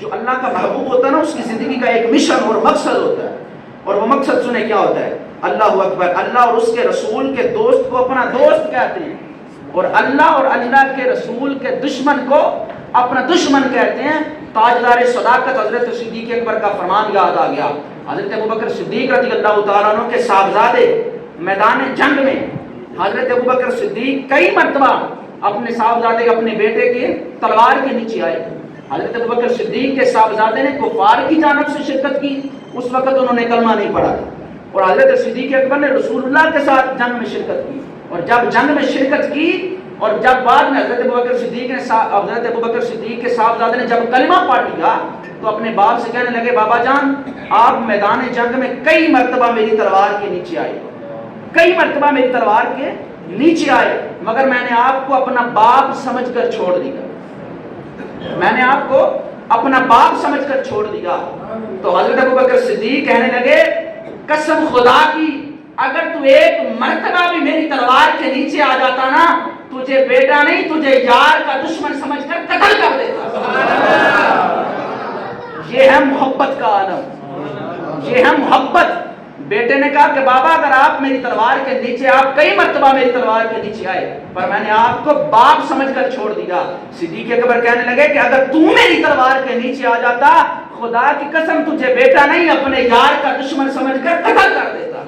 جو اللہ کا محبوب ہوتا ہے نا اس کی زندگی کا ایک مشن اور مقصد ہوتا ہے، اور وہ مقصد سنیں کیا ہوتا ہے؟ اللہ اکبر، اللہ اور اس کے رسول کے دوست کو اپنا دوست کہتے ہیں، اور اللہ اور اللہ کے رسول کے دشمن کو اپنا دشمن کہتے ہیں۔ تاجدار صداقت حضرت صدیق اکبر کا فرمان یاد آ گیا۔ حضرت ابوبکر صدیق رضی اللہ تعالیٰ عنہ کے صاحبزادے میدان جنگ میں حضرت ابوبکر صدیق کئی مرتبہ اپنے صاحبزادے اپنے بیٹے کے تلوار کے نیچے آئے۔ حضرت ابوبکر صدیق کے صاحبزادے نے کفار کی جانب سے شرکت کی، اس وقت انہوں نے کلمہ نہیں پڑھا، اور حضرت صدیق اکبر نے رسول اللہ کے ساتھ جنگ میں شرکت کی، اور جب جنگ میں شرکت کی اور جب بعد میں حضرت ابوبکر صدیق کے صاحبزادے نے جب کلمہ پڑھ لیا تو اپنے باپ سے کہنے لگے بابا جان آپ میدان جنگ میں کئی مرتبہ میری تلوار کے نیچے آئے، کئی مرتبہ میری تلوار کے نیچے آئے، مگر میں نے آپ کو اپنا باپ سمجھ کر چھوڑ دیا، میں نے آپ کو اپنا باپ سمجھ کر چھوڑ دیا۔ تو حضرت ابوبکر صدیق کہنے لگے قسم خدا کی اگر تو ایک مرتبہ بھی میری تلوار کے نیچے آ جاتا نا، تجھے بیٹا نہیں تجھے یار کا دشمن سمجھ کر قتل کر دیتا۔ یہ ہے محبت کا عالم، یہ ہے محبت۔ بیٹے نے کہا کہ بابا اگر آپ میری تلوار کے نیچے، آپ کئی مرتبہ میری تلوار کے نیچے آئے پر میں نے آپ کو باپ سمجھ کر چھوڑ دیا۔ صدیق اکبر کہنے لگے کہ اگر تو میری تلوار کے نیچے آ جاتا خدا کی قسم تجھے بیٹا نہیں اپنے یار کا دشمن سمجھ کر قتل کر دیتا۔